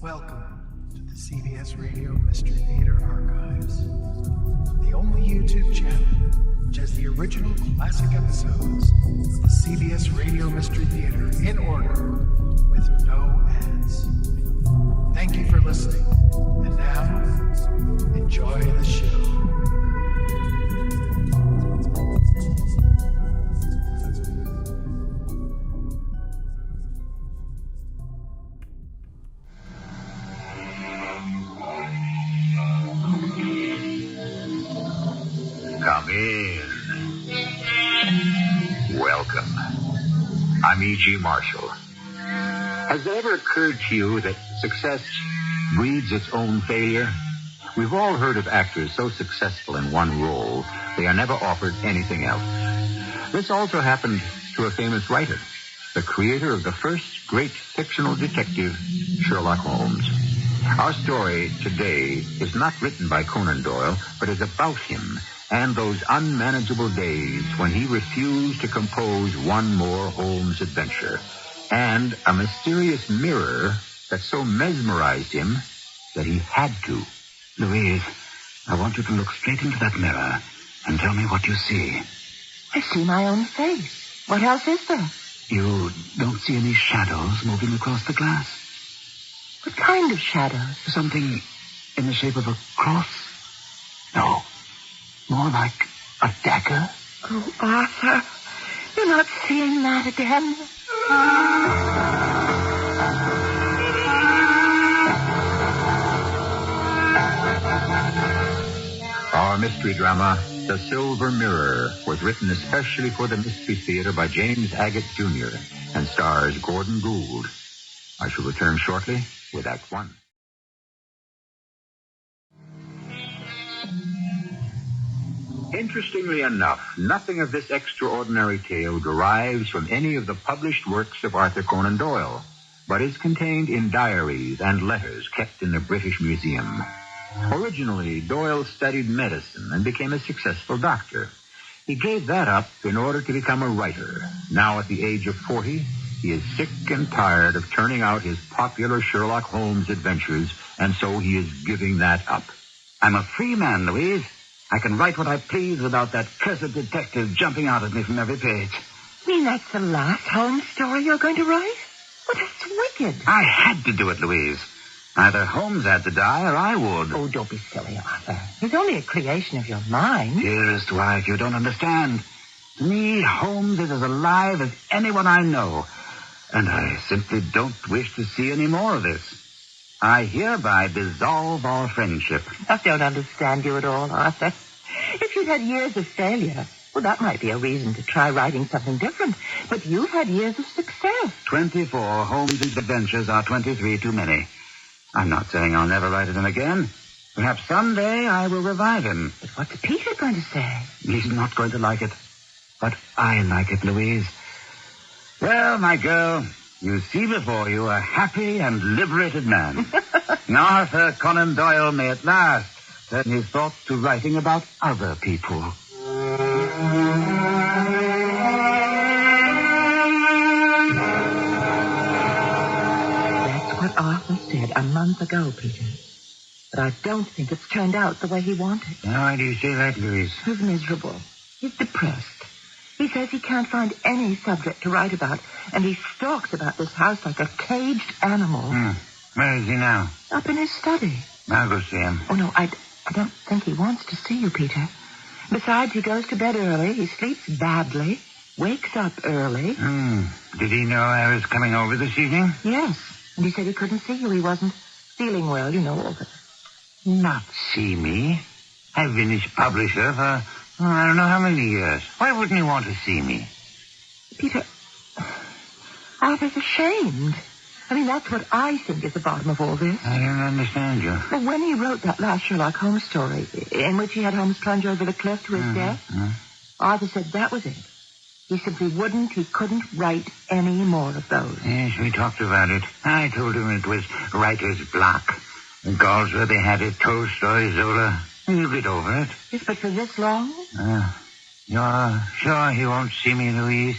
Welcome to the CBS Radio Mystery Theater Archives, the only YouTube channel which has the original classic episodes of the CBS Radio Mystery Theater in order with no ads. Thank you for listening, and now, enjoy the show. Come in. Welcome. I'm E.G. Marshall. Has it ever occurred to you that success breeds its own failure? We've all heard of actors so successful in one role, they are never offered anything else. This also happened to a famous writer, the creator of the first great fictional detective, Sherlock Holmes. Our story today is not written by Conan Doyle, but is about him and those unmanageable days when he refused to compose one more Holmes adventure, and a mysterious mirror that so mesmerized him that he had to. Louise, I want you to look straight into that mirror and tell me what you see. I see my own face. What else is there? You don't see any shadows moving across the glass? What kind of shadows? Something in the shape of a cross? No. More like a dagger? Oh, Arthur, you're not seeing that again. Our mystery drama, The Silver Mirror, was written especially for the Mystery Theater by James Agate, Jr. and stars Gordon Gould. I shall return shortly with Act One. Interestingly enough, nothing of this extraordinary tale derives from any of the published works of Arthur Conan Doyle, but is contained in diaries and letters kept in the British Museum. Originally, Doyle studied medicine and became a successful doctor. He gave that up in order to become a writer. Now, at the age of 40, he is sick and tired of turning out his popular Sherlock Holmes adventures, and so he is giving that up. I'm a free man, Louise. I can write what I please without that cursed detective jumping out at me from every page. You mean that's the last Holmes story you're going to write? Well, that's wicked. I had to do it, Louise. Either Holmes had to die or I would. Oh, don't be silly, Arthur. He's only a creation of your mind. Dearest wife, you don't understand. To me, Holmes is as alive as anyone I know. And I simply don't wish to see any more of this. I hereby dissolve our friendship. I don't understand you at all, Arthur. If you'd had years of failure, well, that might be a reason to try writing something different. But you've had years of success. 24 Holmes' adventures are 23 too many. I'm not saying I'll never write him again. Perhaps someday I will revive him. But what's Peter going to say? He's not going to like it. But I like it, Louise. Well, my girl, you see before you a happy and liberated man. Arthur Conan Doyle may at last turn his thoughts to writing about other people. That's what Arthur said a month ago, Peter. But I don't think it's turned out the way he wanted. Why do you say that, Louise? He's miserable. He's depressed. He says he can't find any subject to write about, and he stalks about this house like a caged animal. Where is he now? Up in his study. I'll go see him. Oh, no, I don't think he wants to see you, Peter. Besides, he goes to bed early, he sleeps badly, wakes up early. Did he know I was coming over this evening? Yes, and he said he couldn't see you. He wasn't feeling well, you know, all that. Not see me. I've been his publisher for I don't know how many years. Why wouldn't he want to see me? Peter, Arthur's ashamed. I mean, that's what I think is the bottom of all this. I don't understand you. Well, when he wrote that last Sherlock Holmes story, in which he had Holmes plunge over the cliff to his death, Arthur said that was it. He simply couldn't write any more of those. Yes, we talked about it. I told him it was writer's block. Galsworthy had it, Tolstoy, Zola. He'll get over it. Yes, but for this long? You're sure he won't see me, Louise?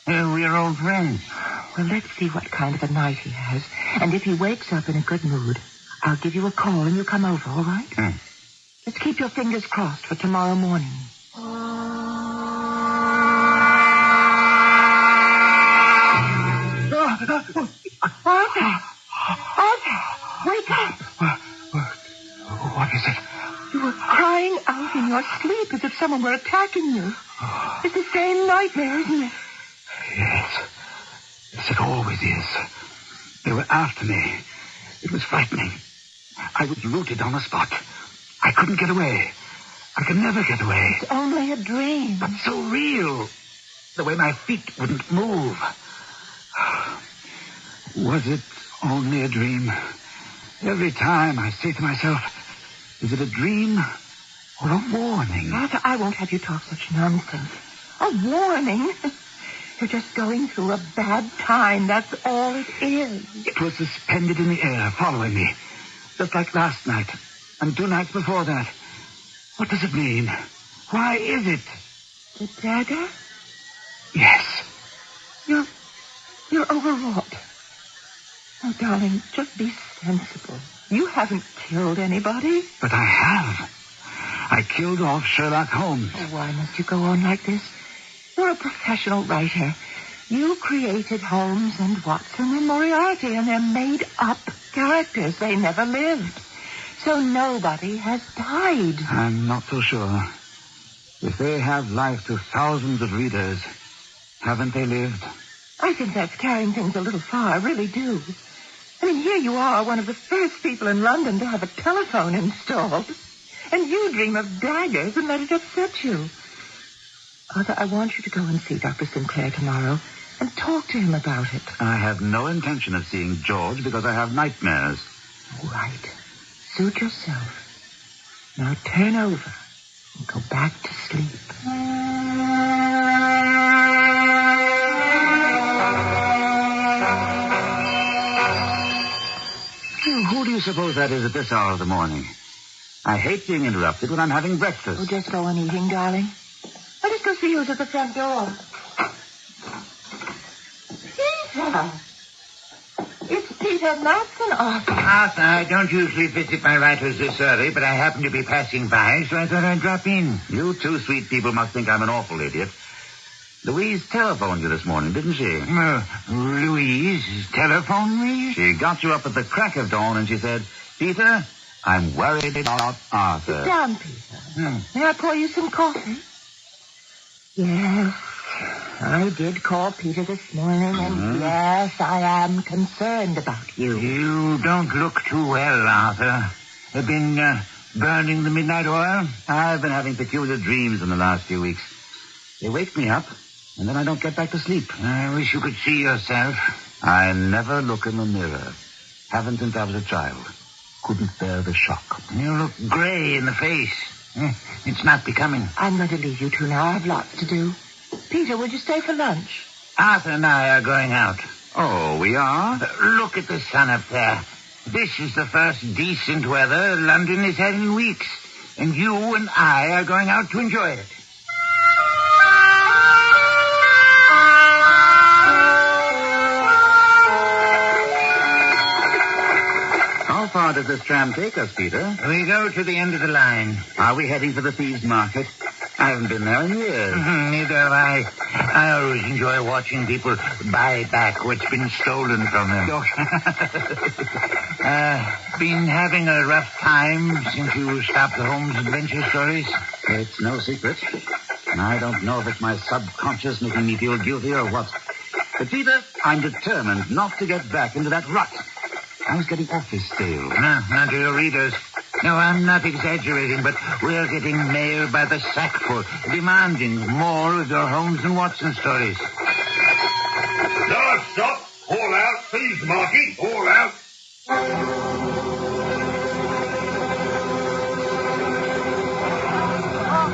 We're old friends. Well, let's see what kind of a night he has. And if he wakes up in a good mood, I'll give you a call and you come over, all right? Let's keep your fingers crossed for tomorrow morning. Arthur, wake up. What is it? You were crying out in your sleep as if someone were attacking you. It's the same nightmare, isn't it? Yes. Yes, it always is. They were after me. It was frightening. I was rooted on the spot. I couldn't get away. I could never get away. It's only a dream. But so real. The way my feet wouldn't move. Was it only a dream? Every time I say to myself, is it a dream or a warning? Arthur, I won't have you talk such nonsense. A warning? You're just going through a bad time. That's all it is. It was suspended in the air, following me. Just like last night. And 2 nights before that. What does it mean? Why is it? The dagger? Yes. You're overwrought. Oh, darling, just be sensible. You haven't killed anybody. But I have. I killed off Sherlock Holmes. Oh, why must you go on like this? You're a professional writer. You created Holmes and Watson and Moriarty, and they're made-up characters. They never lived. So nobody has died. I'm not so sure. If they have life to thousands of readers, haven't they lived? I think that's carrying things a little far. I really do. I mean, here you are, one of the first people in London to have a telephone installed. And you dream of daggers and let it upset you. Arthur, I want you to go and see Dr. Sinclair tomorrow and talk to him about it. I have no intention of seeing George because I have nightmares. All right. Suit yourself. Now turn over and go back to sleep. Who do you suppose that is at this hour of the morning? I hate being interrupted when I'm having breakfast. Oh, just go on eating, darling. I'll just go see who's at the front door. Peter! It's Peter Matson, Arthur. Arthur, I don't usually visit my writers this early, but I happened to be passing by, so I thought I'd drop in. You two sweet people must think I'm an awful idiot. Louise telephoned you this morning, didn't she? Louise telephoned me? She got you up at the crack of dawn and she said, Peter, I'm worried about Arthur. Sit down, Peter. May I pour you some coffee? Yes, I did call Peter this morning, and yes, I am concerned about you. You don't look too well, Arthur. Have been burning the midnight oil? I've been having peculiar dreams in the last few weeks. They wake me up, and then I don't get back to sleep. I wish you could see yourself. I never look in the mirror. Haven't since I was a child. Couldn't bear the shock. You look gray in the face. It's not becoming. I'm going to leave you two now. I have lots to do. Peter, would you stay for lunch? Arthur and I are going out. Oh, we are? Look at the sun up there. This is the first decent weather London has had in weeks. And you and I are going out to enjoy it. How far does this tram take us, Peter? We go to the end of the line. Are we heading for the thieves' market? I haven't been there in years. Neither have I. I always enjoy watching people buy back what's been stolen from them. Been having a rough time since you stopped the Holmes adventure stories? It's no secret. I don't know if it's my subconscious making me feel guilty or what. But, Peter, I'm determined not to get back into that rut. I was getting awfully stale. No, not to your readers. No, I'm not exaggerating, but we're getting mail by the sackful, demanding more of your Holmes and Watson stories. No, stop. All out, please, Marky. All out.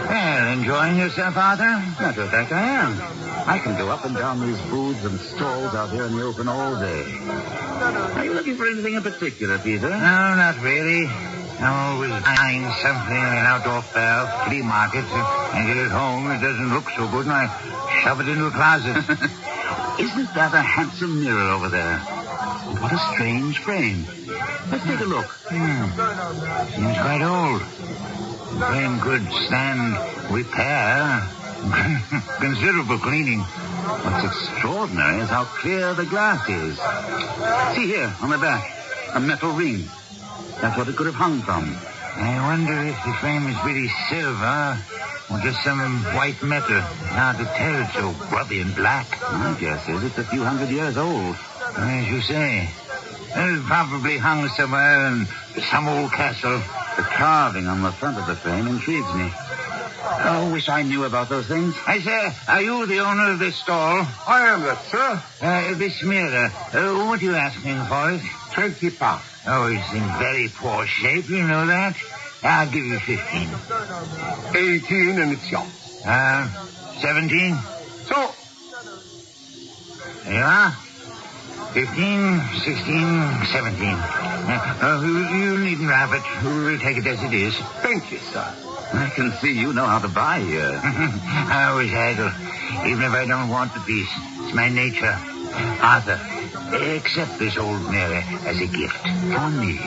Well, enjoying yourself, Arthur? Matter of fact, I am. I can go up and down these booths and stalls out here in the open all day. Are you looking for anything in particular, Peter? No, not really. I'm always buying something in an outdoor fair, flea market, and get it home. It doesn't look so good, and I shove it into a closet. Isn't that a handsome mirror over there? And what a strange frame. Let's take a look. Seems quite old. The frame could stand repair. Considerable cleaning. What's extraordinary is how clear the glass is. See here, on the back, a metal ring. That's what it could have hung from. I wonder if the frame is really silver or just some white metal. Hard to tell, it's so grubby and black. My guess is it's a few hundred years old. As you say. It's probably hung somewhere in some old castle. The carving on the front of the frame intrigues me. I wish I knew about those things. I say, are you the owner of this stall? I am that, sir. This mirror, what are you asking for it? 20 pounds. Oh, it's in very poor shape, you know that. I'll give you 15. 18 and it's yours. 17? So, There you are. 15, 16, 17. You needn't wrap it. We'll take it as it is. thank you, sir. I can see you know how to buy here. I always idle, even if I don't want the piece. It's my nature. Arthur, accept this old mirror as a gift. For me?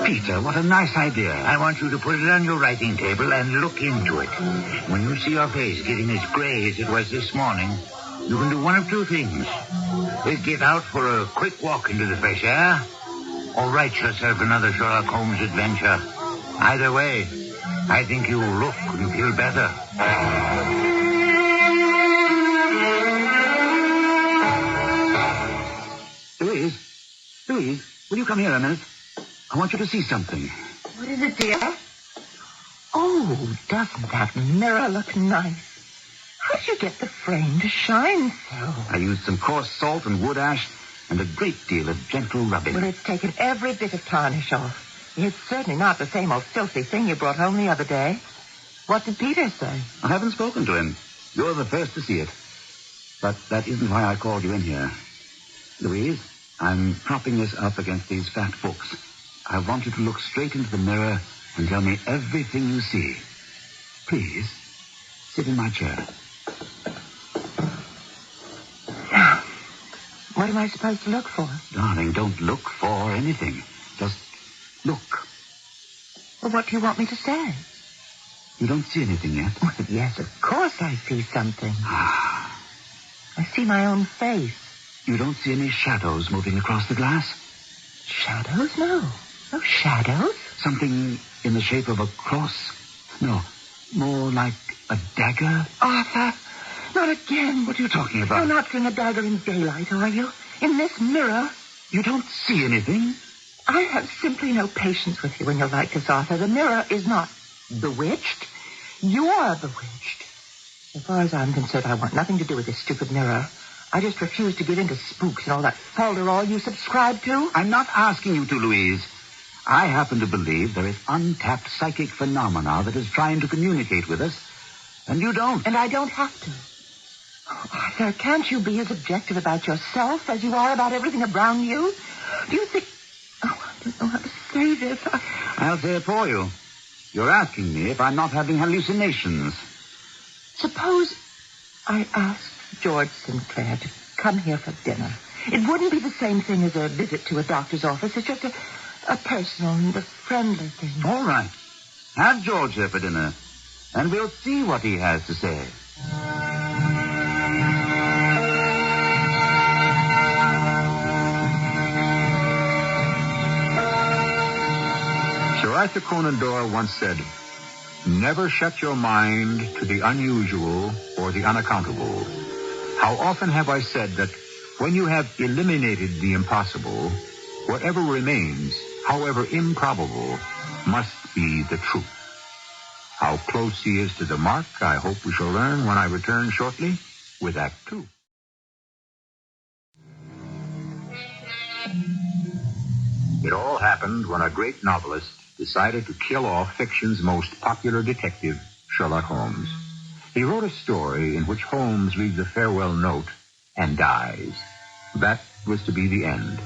Peter, what a nice idea. I want you to put it on your writing table and look into it. When you see your face getting as gray as it was this morning, you can do one of two things. Get out for a quick walk into the fresh air, or write yourself another Sherlock Holmes adventure. Either way, I think you'll look and feel better. Louise, will you come here a minute? I want you to see something. What is it, dear? Oh, doesn't that mirror look nice? How did you get the frame to shine so? I used some coarse salt and wood ash and a great deal of gentle rubbing. Well, it's taken every bit of tarnish off. It's certainly not the same old filthy thing you brought home the other day. What did Peter say? I haven't spoken to him. You're the first to see it. But that isn't why I called you in here. Louise, I'm propping this up against these fat books. I want you to look straight into the mirror and tell me everything you see. Please, sit in my chair. Now, what am I supposed to look for? Darling, don't look for anything. Just look. Well, what do you want me to say? You don't see anything yet? Well, yes, of course I see something. I see my own face. You don't see any shadows moving across the glass? Shadows? No. No shadows. Something in the shape of a cross? No, more like a dagger? Arthur, not again. What are you talking about? You're not seeing a dagger in daylight, are you? In this mirror. You don't see anything? I have simply no patience with you when you're like this, Arthur. The mirror is not bewitched. You're bewitched. As far as I'm concerned, I want nothing to do with this stupid mirror. I just refuse to give in to spooks and all that falderall you subscribe to. I'm not asking you to, Louise. I happen to believe there is untapped psychic phenomena that is trying to communicate with us, and you don't. And I don't have to. Oh, Arthur, can't you be as objective about yourself as you are about everything around you? Do you think... Oh, I don't know how to say this. I'll say it for you. You're asking me if I'm not having hallucinations. Suppose I asked George Sinclair to come here for dinner. It wouldn't be the same thing as a visit to a doctor's office. It's just a personal and a friendly thing. All right. Have George here for dinner, and we'll see what he has to say. Sir Arthur Conan Doyle once said, "Never shut your mind to the unusual or the unaccountable." How often have I said that when you have eliminated the impossible, whatever remains, however improbable, must be the truth. How close he is to the mark, I hope we shall learn when I return shortly with Act 2. It all happened when a great novelist decided to kill off fiction's most popular detective, Sherlock Holmes. He wrote a story in which Holmes reads a farewell note and dies. That was to be the end.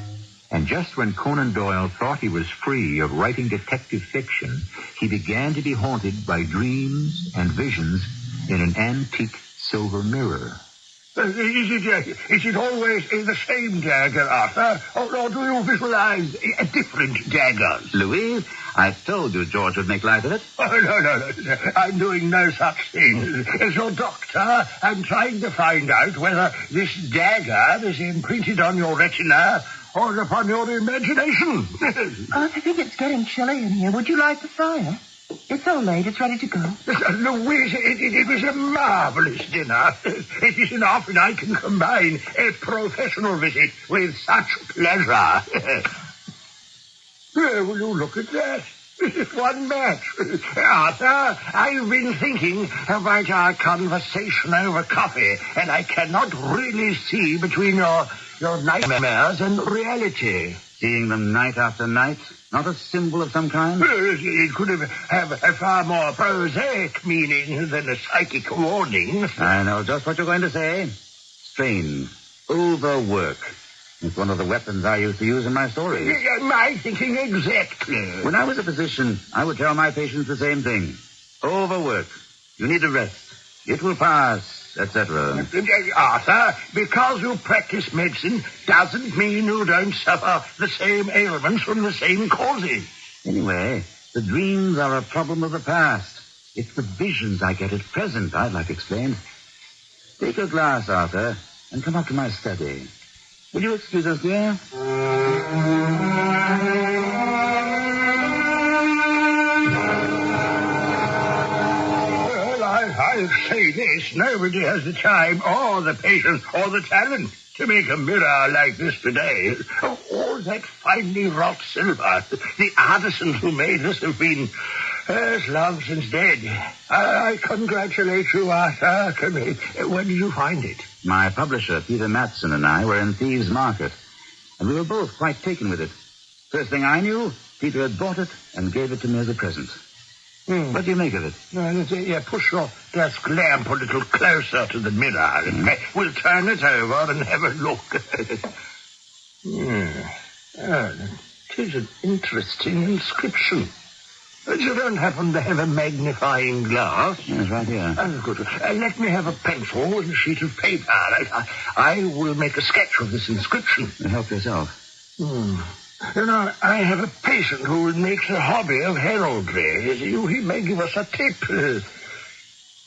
And just when Conan Doyle thought he was free of writing detective fiction, he began to be haunted by dreams and visions in an antique silver mirror. Is it always the same dagger, Arthur? Or do you visualize different daggers? Louise, I told you George would make light of it. Oh, no. I'm doing no such thing. As your doctor, I'm trying to find out whether this dagger is imprinted on your retina or upon your imagination. I think it's getting chilly in here. Would you light the fire? It's so late, it's ready to go. Louise, it was a marvelous dinner. It isn't often I can combine a professional visit with such pleasure. Will you look at that? It's one match. Arthur, I've been thinking about our conversation over coffee, and I cannot really see between your nightmares and reality. Seeing them night after night? Not a symbol of some kind? It could have a far more prosaic meaning than a psychic warning. I know just what you're going to say. Strain. Overwork. It's one of the weapons I used to use in my stories. My thinking exactly. When I was a physician, I would tell my patients the same thing. Overwork. You need a rest. It will pass, etc. Arthur, because you practice medicine doesn't mean you don't suffer the same ailments from the same causes. Anyway, the dreams are a problem of the past. It's the visions I get at present I'd like explained. Take a glass, Arthur, and come up to my study. Will you excuse us, dear? I'll say this. Nobody has the time or the patience or the talent to make a mirror like this today. All that finely wrought silver. The artisans who made this have been long since dead. I congratulate you, Arthur. Where did you find it? My publisher, Peter Matson, and I were in Thieves' Market, and we were both quite taken with it. First thing I knew, Peter had bought it and gave it to me as a present. What do you make of it? Push your desk lamp a little closer to the mirror. We'll turn it over and have a look. It is an interesting inscription. You don't happen to have a magnifying glass? Yes, right here. Oh, good. Let me have a pencil and a sheet of paper. I will make a sketch of this inscription. Help yourself. You know, I have a patient who makes a hobby of heraldry. He may give us a tip.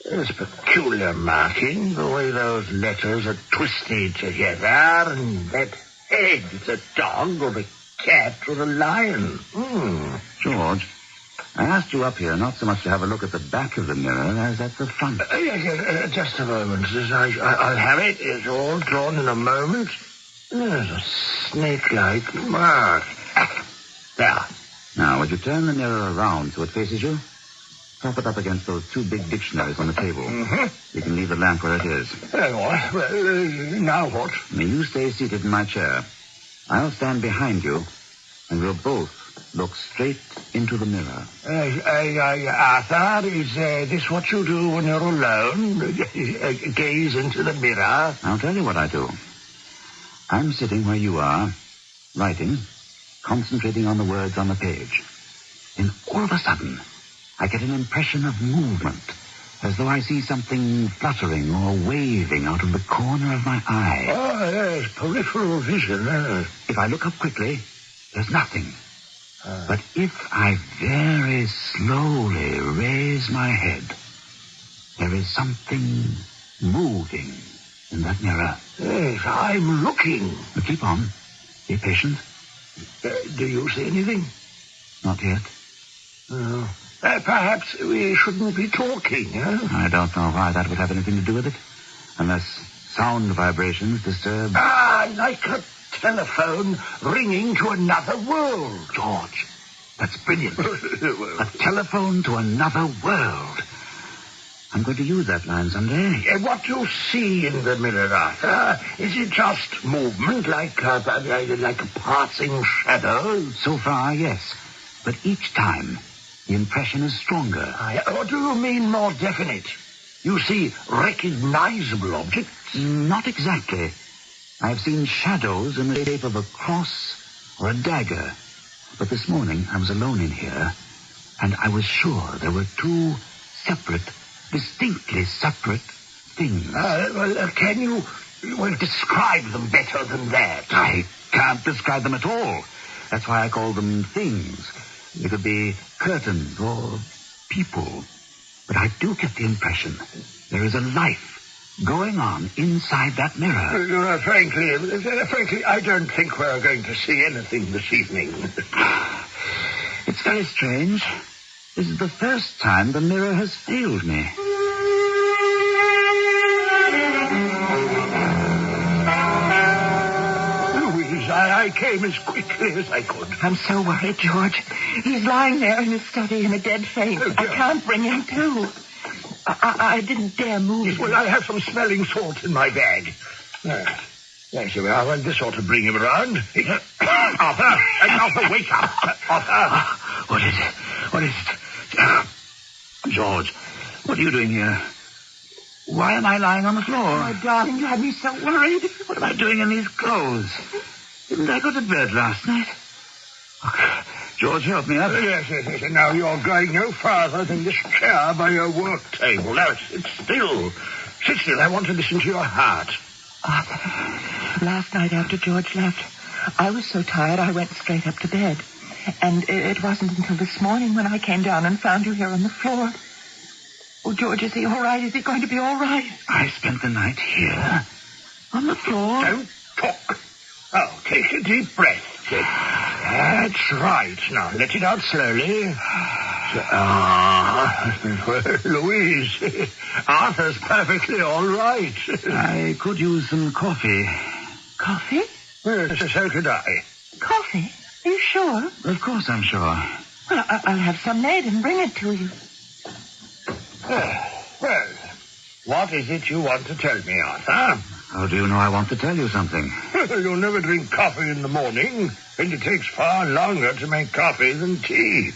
There's peculiar marking, the way those letters are twisted together, and that head, it's a dog or a cat or a lion. George, I asked you up here not so much to have a look at the back of the mirror as at the front. Yes, just a moment. I'll have it. It's all drawn in a moment. There's a snake-like mark. There. Now, would you turn the mirror around so it faces you? Prop it up against those two big dictionaries on the table. You can leave the lamp where it is. Well, now what? Now, you stay seated in my chair. I'll stand behind you, and we'll both look straight into the mirror. Arthur, is this what you do when you're alone? Gaze into the mirror? I'll tell you what I do. I'm sitting where you are, writing, concentrating on the words on the page. Then all of a sudden, I get an impression of movement, as though I see something fluttering or waving out of the corner of my eye. Oh, yes, peripheral vision. If I look up quickly, there's nothing. But if I very slowly raise my head, there is something moving in that mirror. Yes, I'm looking. But keep on. Be patient. Do you see anything? Not yet. Perhaps we shouldn't be talking, huh? I don't know why that would have anything to do with it. Unless sound vibrations disturb... Like a telephone ringing to another world. George, that's brilliant. A telephone to another world. I'm going to use that line someday. What you see in the mirror, Arthur, is it just movement, like a passing shadow? So far, yes. But each time, the impression is stronger. What do you mean more definite? You see recognizable objects? Not exactly. I've seen shadows in the shape of a cross or a dagger. But this morning, I was alone in here, and I was sure there were two separate, distinctly separate things. Can you Well, describe them better than that. I can't describe them at all. That's why I call them things. They could be curtains or people. But I do get the impression there is a life going on inside that mirror. Frankly, I don't think we're going to see anything this evening. It's very strange. This is the first time the mirror has failed me. I came as quickly as I could. I'm so worried, George. He's lying there in his study in a dead faint. I can't bring him to. I didn't dare move him. Well, I have some smelling salts in my bag. There you are. Well, this ought to bring him around. Arthur, wake up. Arthur. What is it? What is it? George, what are you doing here? Why am I lying on the floor? Oh, darling, you had me so worried. What am I doing in these clothes? Didn't I go to bed last night? Oh, George, help me up. Yes. Now you're going no farther than this chair by your work table. Now, sit still. Sit still. I want to listen to your heart. Arthur, last night after George left, I was so tired I went straight up to bed. And it wasn't until this morning when I came down and found you here on the floor. Oh, George, is he all right? Is he going to be all right? I spent the night here, on the floor. Don't talk. Oh, take a deep breath. That's right. Now, let it out slowly. Well, Louise, Arthur's perfectly all right. I could use some coffee. Coffee? Yes, so could I. Coffee? Are you sure? Of course I'm sure. Well, I'll have some made and bring it to you. Well, what is it you want to tell me, Arthur? How do you know I want to tell you something? You'll never drink coffee in the morning, and it takes far longer to make coffee than tea.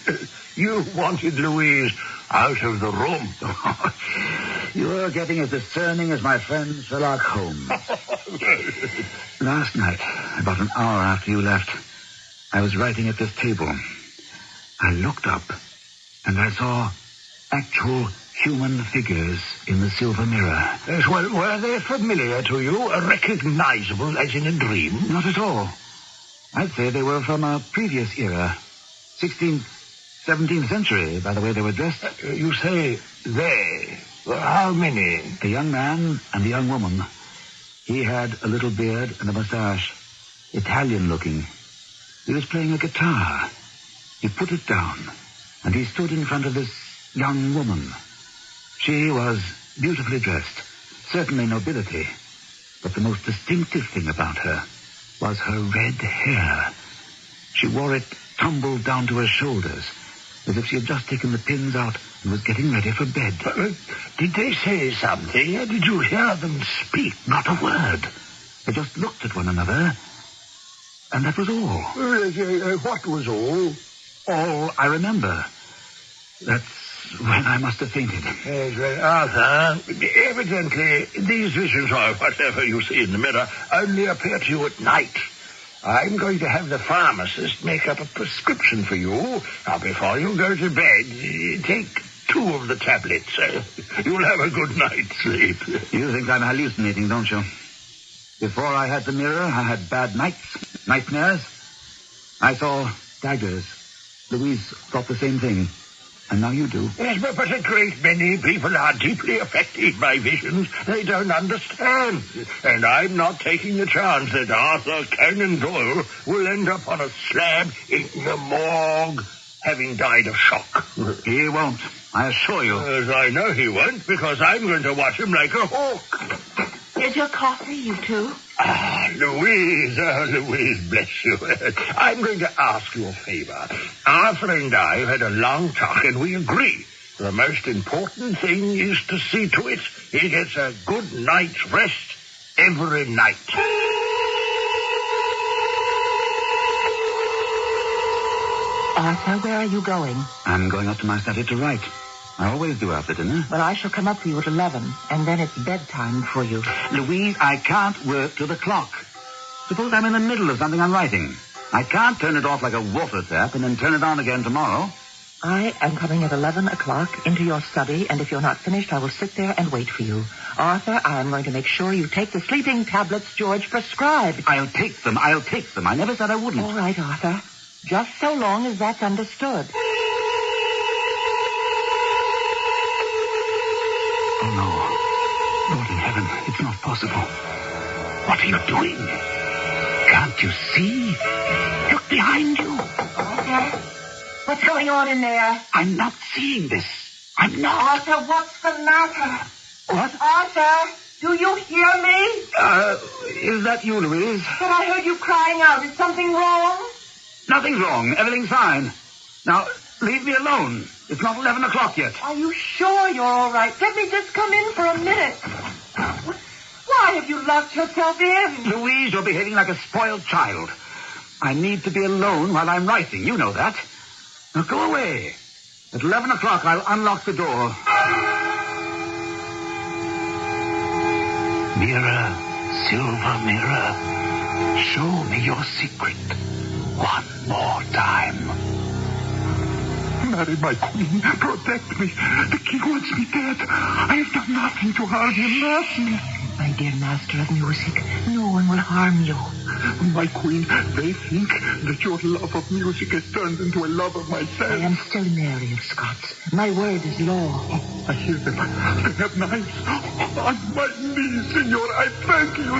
You wanted Louise out of the room. You're getting as discerning as my friend Sherlock Holmes. Last night, about an hour after you left, I was writing at this table. I looked up, and I saw actual human figures in the silver mirror. Yes, well, were they familiar to you? Recognizable as in a dream? Not at all. I'd say they were from a previous era. 16th, 17th century, by the way they were dressed. You say they. Well, how many? A young man and a young woman. He had a little beard and a mustache. Italian-looking. He was playing a guitar. He put it down, and he stood in front of this young woman. She was beautifully dressed, certainly nobility, but the most distinctive thing about her was her red hair. She wore it tumbled down to her shoulders, as if she had just taken the pins out and was getting ready for bed. Did they say something? Did you hear them speak? Not a word. They just looked at one another, and that was all. What was all? All I remember. That's when I must have fainted. Yes, well, Arthur, evidently these visions, or whatever you see in the mirror, only appear to you at night. I'm going to have the pharmacist make up a prescription for you. Now, before you go to bed, take 2 of the tablets. You'll have a good night's sleep. You think I'm hallucinating, don't you? Before I had the mirror, I had bad nights, nightmares. I saw daggers. Louise thought the same thing. And now you do. Yes, but a great many people are deeply affected by visions they don't understand. And I'm not taking the chance that Arthur Conan Doyle will end up on a slab in the morgue, having died of shock. He won't, I assure you. As I know he won't, because I'm going to watch him like a hawk. Here's your coffee, you two. Louise, bless you. I'm going to ask you a favor. Arthur and I have had a long talk, and we agree. The most important thing is to see to it he gets a good night's rest every night. Arthur, where are you going? I'm going up to my study to write. I always do after dinner. Well, I shall come up for you at 11, and then it's bedtime for you. Louise, I can't work to the clock. Suppose I'm in the middle of something I'm writing. I can't turn it off like a water tap and then turn it on again tomorrow. I am coming at 11 o'clock into your study, and if you're not finished, I will sit there and wait for you. Arthur, I'm going to make sure you take the sleeping tablets George prescribed. I'll take them. I never said I wouldn't. All right, Arthur. Just so long as that's understood. Oh, no. Lord in heaven, it's not possible. What are you doing? Can't you see? Look behind you. Arthur, what's going on in there? I'm not seeing this. I'm not. Arthur, what's the matter? What? Arthur, do you hear me? Is that you, Louise? But I heard you crying out. Is something wrong? Nothing's wrong. Everything's fine. Now, leave me alone. It's not 11 o'clock yet. Are you sure you're all right? Let me just come in for a minute. Why have you locked yourself in? Louise, you're behaving like a spoiled child. I need to be alone while I'm writing. You know that. Now, go away. At 11 o'clock, I'll unlock the door. Mirror, silver mirror, show me your secret one more time. Mary, my queen, protect me. The king wants me dead. I have done nothing to harm him. Nothing. My dear master of music, no one will harm you. My queen, they think that your love of music has turned into a love of myself. I am still Mary of Scots. My word is law. I hear them. They have knives. On my knees, senor, I thank you.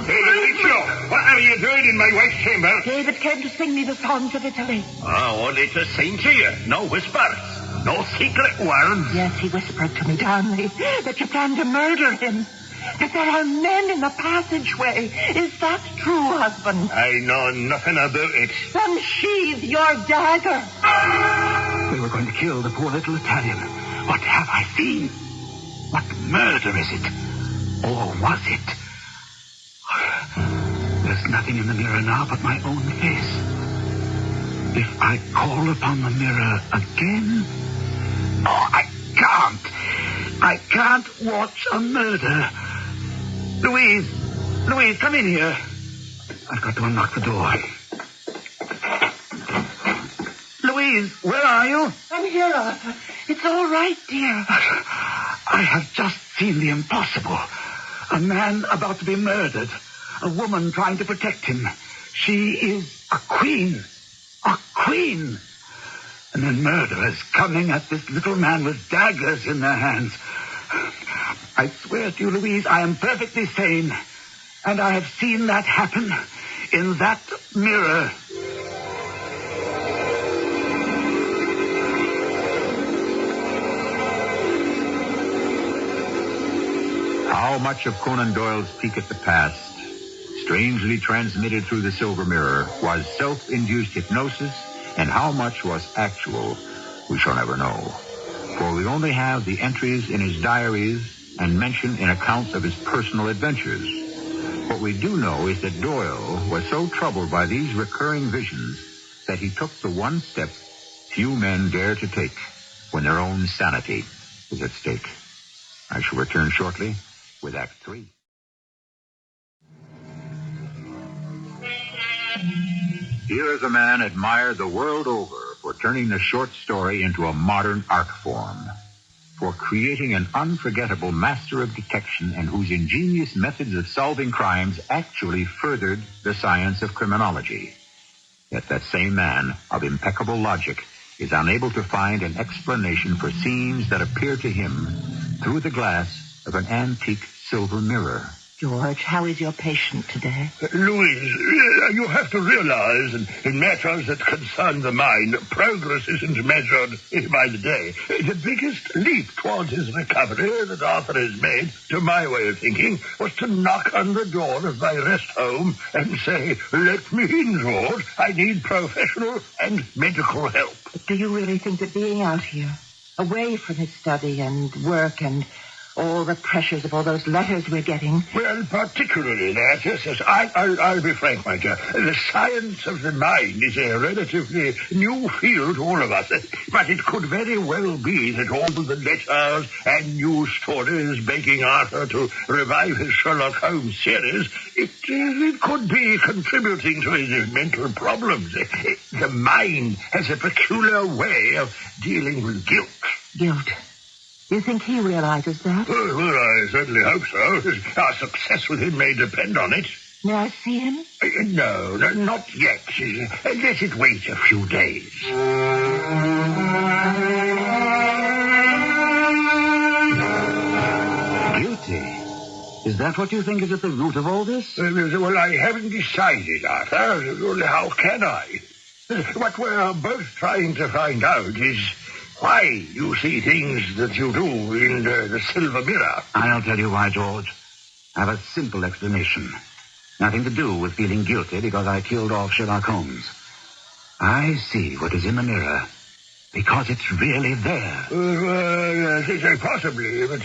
What are you doing in my wife's chamber? David came to sing me the songs of Italy. Oh, only to sing to you. No whispers. No secret words. Yes, he whispered to me, Darnley, that you plan to murder him. That there are men in the passageway. Is that true, husband? I know nothing about it. Then sheathe your dagger. They were going to kill the poor little Italian. What have I seen? What murder is it? Or was it? There's nothing in the mirror now but my own face. If I call upon the mirror again... Oh, I can't. I can't watch a murder. Louise, come in here. I've got to unlock the door. Louise, where are you? I'm here, Arthur. It's all right, dear. I have just seen the impossible. A man about to be murdered. A woman trying to protect him. She is a queen. A queen. And then murderers coming at this little man with daggers in their hands. I swear to you, Louise, I am perfectly sane. And I have seen that happen in that mirror. How much of Conan Doyle's peek at the past, strangely transmitted through the silver mirror, was self-induced hypnosis, and how much was actual, we shall never know. For we only have the entries in his diaries and mention in accounts of his personal adventures. What we do know is that Doyle was so troubled by these recurring visions that he took the one step few men dare to take when their own sanity is at stake. I shall return shortly with Act 3. Here is a man admired the world over for turning the short story into a modern art form, for creating an unforgettable master of detection and whose ingenious methods of solving crimes actually furthered the science of criminology. Yet that same man of impeccable logic is unable to find an explanation for scenes that appear to him through the glass of an antique silver mirror. George, how is your patient today? Louise, you have to realize in matters that concern the mind, progress isn't measured by the day. The biggest leap towards his recovery that Arthur has made, to my way of thinking, was to knock on the door of my rest home and say, "Let me in, George. I need professional and medical help." But do you really think that being out here, away from his study and work and all the pressures of all those letters we're getting... Well, particularly that, yes. I'll be frank, my dear. The science of the mind is a relatively new field to all of us. But it could very well be that all the letters and news stories begging Arthur to revive his Sherlock Holmes series, it could be contributing to his mental problems. The mind has a peculiar way of dealing with guilt. Guilt. You think he realizes that? Well, I certainly hope so. Our success with him may depend on it. May I see him? No, not yet. Let it wait a few days. Guilty? Is that what you think is at the root of all this? Well, I haven't decided, Arthur. Well, how can I? What we're both trying to find out is why you see things that you do in the silver mirror. I'll tell you why, George. I have a simple explanation. Nothing to do with feeling guilty because I killed off Sherlock Holmes. I see what is in the mirror because it's really there. Possibly, but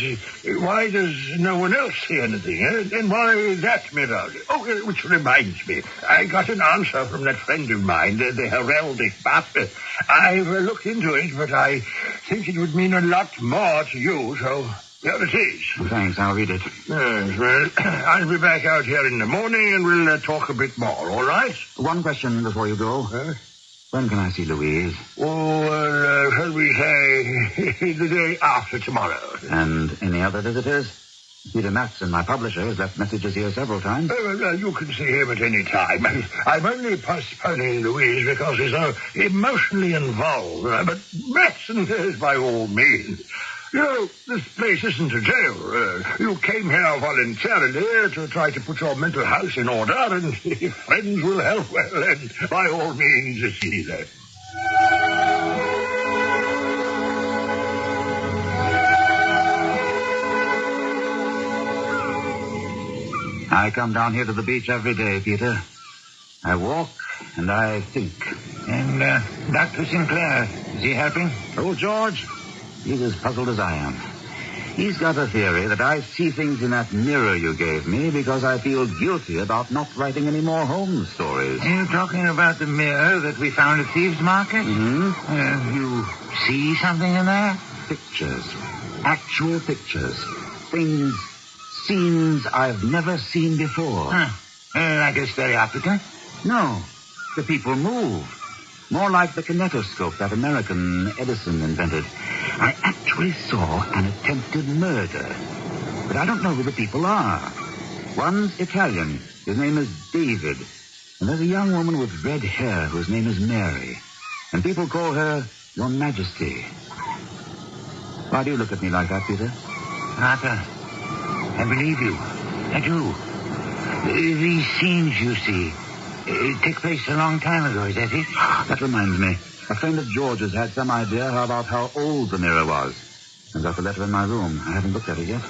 why does no one else see anything? And why that mirror? Oh, which reminds me, I got an answer from that friend of mine, the heraldic buff. I've looked into it, but I think it would mean a lot more to you, so here it is. Well, thanks, I'll read it. Yes, well, I'll be back out here in the morning and we'll talk a bit more, all right? One question before you go. When can I see Louise? Oh, shall we say the day after tomorrow? And any other visitors? Peter Matson, my publisher, has left messages here several times. You can see him at any time. I'm only postponing Louise because he's so emotionally involved. But Matson is by all means. You know, this place isn't a jail. You came here voluntarily to try to put your mental house in order, and if friends will help, well, then by all means, see them. I come down here to the beach every day, Peter. I walk and I think. And Dr. Sinclair, is he helping? Oh, George, he's as puzzled as I am. He's got a theory that I see things in that mirror you gave me because I feel guilty about not writing any more Holmes stories. Are you talking about the mirror that we found at Thieves' Market? Mm-hmm. You see something in there? Pictures. Actual pictures. Things, scenes I've never seen before. Like a stereopticon? No. The people move. More like the kinetoscope that American Edison invented. I actually saw an attempted murder. But I don't know who the people are. One's Italian. His name is David. And there's a young woman with red hair whose name is Mary. And people call her Your Majesty. Why do you look at me like that, Peter? Arthur, I believe you. I do. These scenes you see take place a long time ago, is that it? That reminds me. A friend of George's had some idea about how old the mirror was. I've got the letter in my room. I haven't looked at it yet.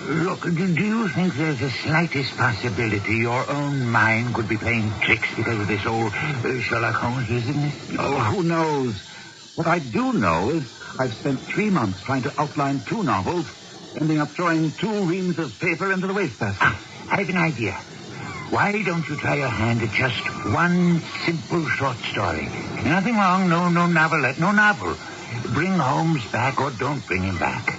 Look, do you think there's the slightest possibility your own mind could be playing tricks because of this old Sherlock Holmes business? Oh, who knows? What I do know is I've spent 3 months trying to outline 2 novels, ending up throwing 2 reams of paper into the wastebasket. I have an idea. Why don't you try your hand at just one simple short story? Nothing wrong, no novelette, no novel. Bring Holmes back or don't bring him back.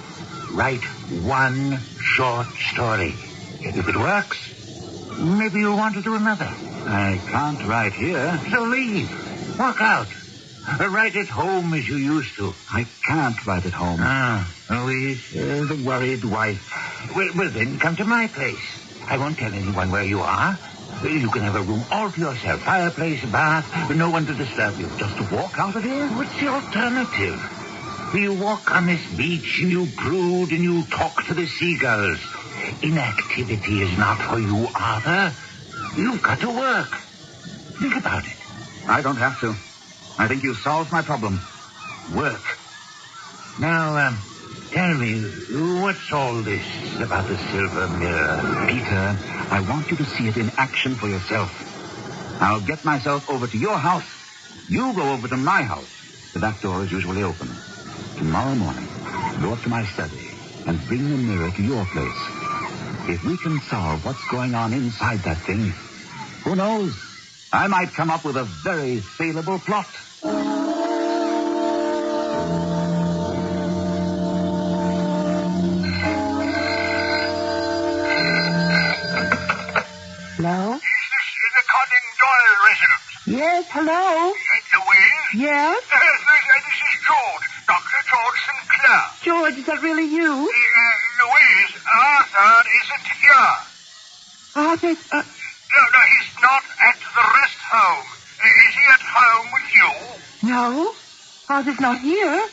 Write one short story. If it works, maybe you'll want to do another. I can't write here. So leave. Walk out. Write at home as you used to. I can't write at home. Louise? The worried wife. Well, then come to my place. I won't tell anyone where you are. You can have a room all to yourself. Fireplace, bath, no one to disturb you. Just to walk out of here? What's the alternative? You walk on this beach and you brood and you talk to the seagulls. Inactivity is not for you, Arthur. You've got to work. Think about it. I don't have to. I think you've solved my problem. Work. Now, tell me, what's all this about the silver mirror? Peter, I want you to see it in action for yourself. I'll get myself over to your house. You go over to my house. The back door is usually open. Tomorrow morning, go up to my study and bring the mirror to your place. If we can solve what's going on inside that thing, who knows? I might come up with a very saleable plot. Hello? Is this the Conan Doyle residence? Yes, hello? Louise? Yes? This is George, Dr. George Sinclair. George, is that really you? Louise, Arthur isn't here. Arthur, No, he's not at the rest home. Is he at home with you? no. Arthur's not here.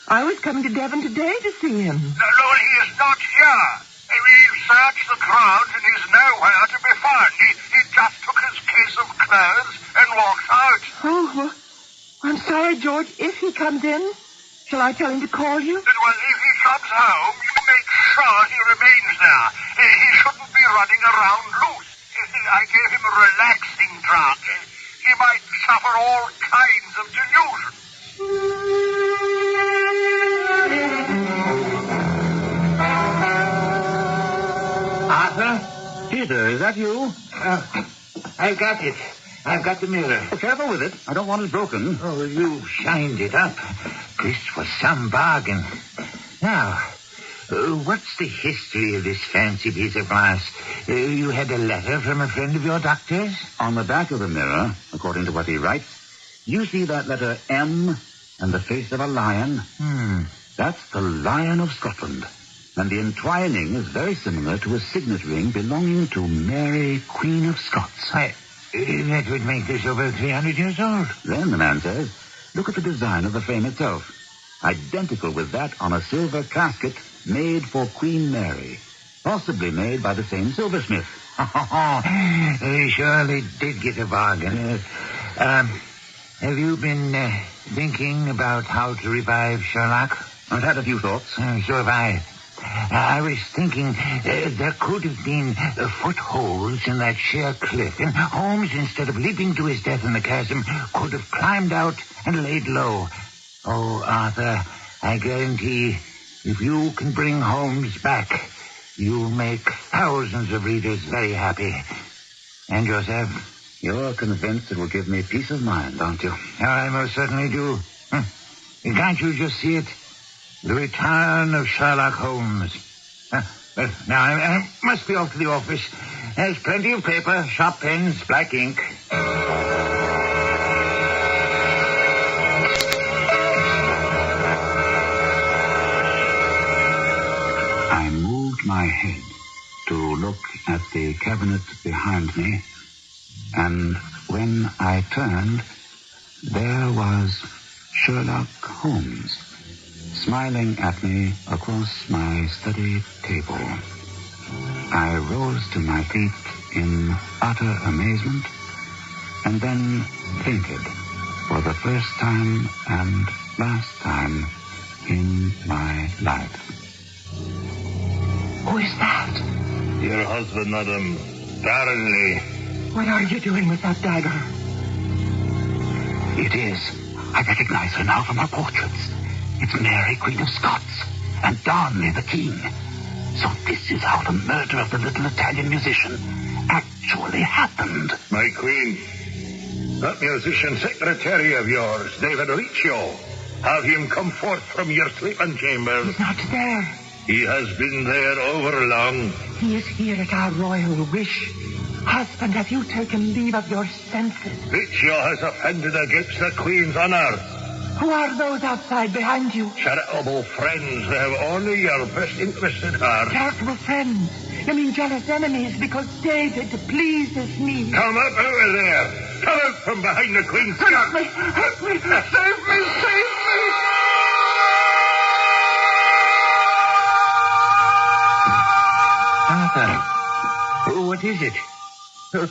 I was coming to Devon today to see him. No, he is not here. We've searched the grounds and he's nowhere to be found. He just took his case of clothes and walked out. Oh, well, I'm sorry, George. If he comes in, shall I tell him to call you? Well, if he comes home, you make sure he remains there. He shouldn't be running around loose. I gave him a relaxing drug. He might suffer all kinds of delusions. Arthur? Peter, is that you? I've got it. I've got the mirror. Oh, careful with it. I don't want it broken. Oh, you shined it up. This was some bargain. Now, what's the history of this fancy piece of glass? You had a letter from a friend of your doctor's? On the back of the mirror, according to what he writes, you see that letter M and the face of a lion? That's the Lion of Scotland. And the entwining is very similar to a signet ring belonging to Mary, Queen of Scots. That would make this over 300 years old. Then the man says, look at the design of the frame itself. Identical with that on a silver casket made for Queen Mary. Possibly made by the same silversmith. He surely did get a bargain. Have you been thinking about how to revive Sherlock? I've had a few thoughts. So have I. I was thinking there could have been footholds in that sheer cliff, and Holmes, instead of leaping to his death in the chasm, could have climbed out and laid low. Oh, Arthur, I guarantee if you can bring Holmes back, you'll make thousands of readers very happy. And yourself? You're convinced it will give me peace of mind, aren't you? I most certainly do. Can't you just see it? The return of Sherlock Holmes. Well, now I must be off to the office. There's plenty of paper, sharp pens, black ink. I moved my head to look at the cabinet behind me, and when I turned, there was Sherlock Holmes, smiling at me across my study table. I rose to my feet in utter amazement, and then fainted for the first time and last time in my life. Who is that? Your husband, madam. Darnley. What are you doing with that dagger? It is. I recognize her now from her portraits. It's Mary, Queen of Scots, and Darnley, the king. So this is how the murder of the little Italian musician actually happened. My queen, that musician secretary of yours, David Riccio, have him come forth from your sleeping chambers. He's not there. He has been there over long. He is here at our royal wish. Husband, have you taken leave of your senses? Riccio has offended against the queen's honor. Who are those outside behind you? Charitable friends, they have only your best interest at heart. Charitable friends. You mean jealous enemies because David pleases me. Come up out of there. Come out from behind the queen's Help gun. me! Help me! Save me! Save me! Arthur, what is it?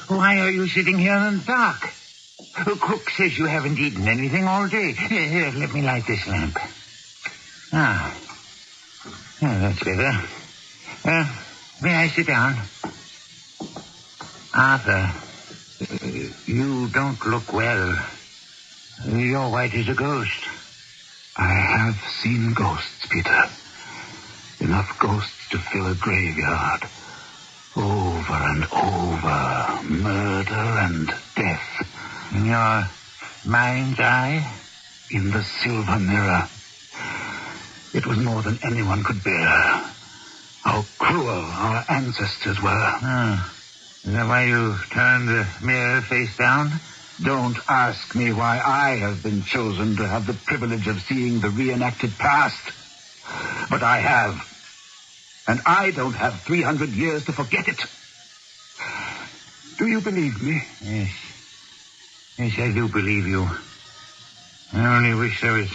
Why are you sitting here in the dark? Cook says you haven't eaten anything all day. Here, let me light this lamp. That's better. May I sit down? Arthur, you don't look well. You're white as a ghost. I have seen ghosts, Peter. Enough ghosts to fill a graveyard. Over and over, murder and death. In your mind's eye? In the silver mirror. It was more than anyone could bear. How cruel our ancestors were. Is that why you turned the mirror face down? Don't ask me why I have been chosen to have the privilege of seeing the reenacted past. But I have. And I don't have 300 years to forget it. Do you believe me? Yes. Yes, I do believe you. I only wish there was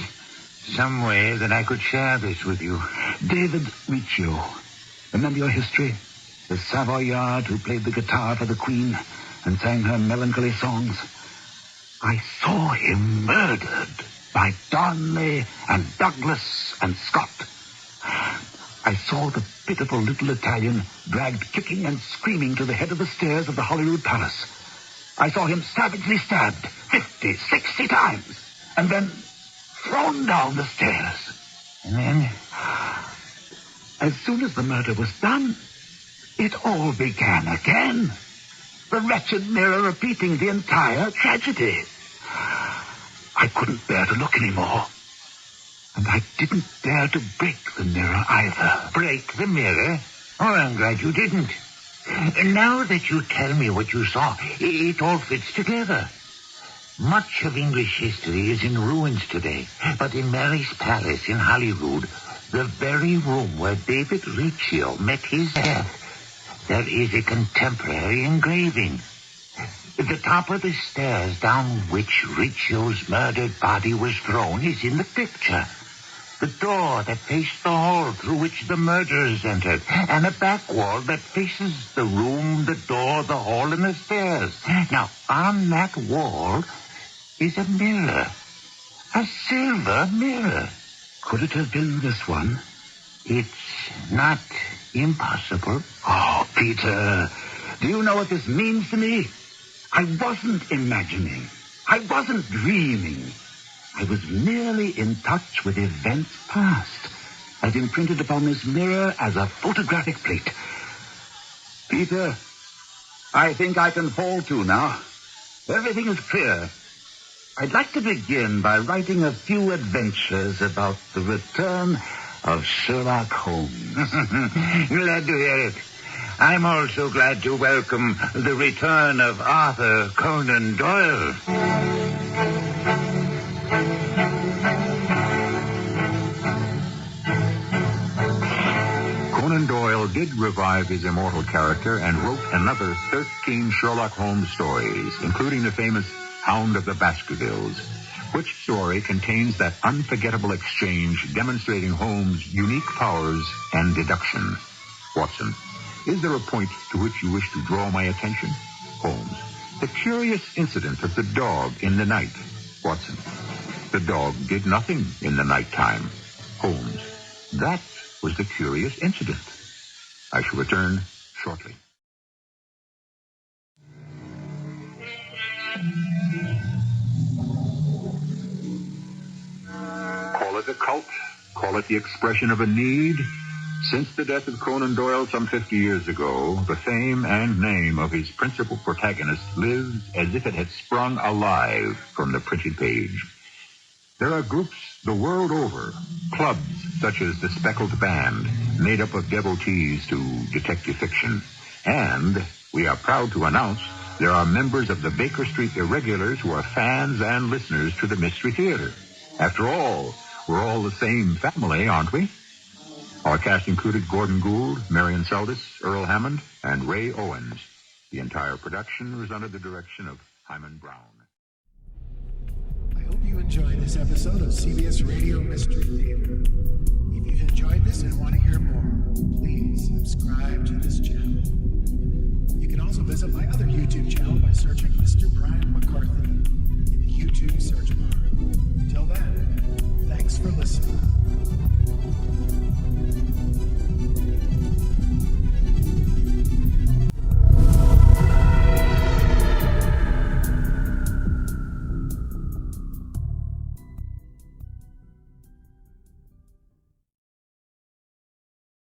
some way that I could share this with you. David Riccio. Remember your history? The Savoyard who played the guitar for the Queen and sang her melancholy songs. I saw him murdered by Darnley and Douglas and Scott. I saw the pitiful little Italian dragged kicking and screaming to the head of the stairs of the Holyrood Palace. I saw him savagely stabbed 50, 60 times and then thrown down the stairs. And then? As soon as the murder was done, it all began again. The wretched mirror repeating the entire tragedy. I couldn't bear to look anymore. And I didn't dare to break the mirror either. Break the mirror? Oh, I'm glad you didn't. Now that you tell me what you saw, it all fits together. Much of English history is in ruins today, but in Mary's palace in Holyrood, the very room where David Riccio met his death, there is a contemporary engraving. The top of the stairs down which Riccio's murdered body was thrown is in the picture. The door that faced the hall through which the murderers entered, and a back wall that faces the room, the door, the hall, and the stairs. Now, on that wall is a mirror. A silver mirror. Could it have been this one? It's not impossible. Oh, Peter, do you know what this means to me? I wasn't imagining. I wasn't dreaming. I was merely in touch with events past, as imprinted upon this mirror as a photographic plate. Peter, I think I can fall to now. Everything is clear. I'd like to begin by writing a few adventures about the return of Sherlock Holmes. Glad to hear it. I'm also glad to welcome the return of Arthur Conan Doyle. Conan Doyle did revive his immortal character and wrote another 13 Sherlock Holmes stories, including the famous Hound of the Baskervilles, which story contains that unforgettable exchange demonstrating Holmes' unique powers and deduction. Watson, is there a point to which you wish to draw my attention? Holmes, the curious incident of the dog in the night. Watson, the dog did nothing in the nighttime. Holmes, that was the curious incident. I shall return shortly. Call it a cult, call it the expression of a need. Since the death of Conan Doyle some 50 years ago, the fame and name of his principal protagonist lives as if it had sprung alive from the printed page. There are groups the world over, clubs such as the Speckled Band, made up of devotees to detective fiction. And we are proud to announce there are members of the Baker Street Irregulars who are fans and listeners to the Mystery Theater. After all, we're all the same family, aren't we? Our cast included Gordon Gould, Marian, Seldes, Earl, Hammond, and Ray Owens. The entire production was under the direction of Hammond Brown. I hope you enjoyed this episode of CBS Radio Mystery Theater. If you've enjoyed this and want to hear more, please subscribe to this channel. You can also visit my other YouTube channel by searching Mr. Brian McCarthy.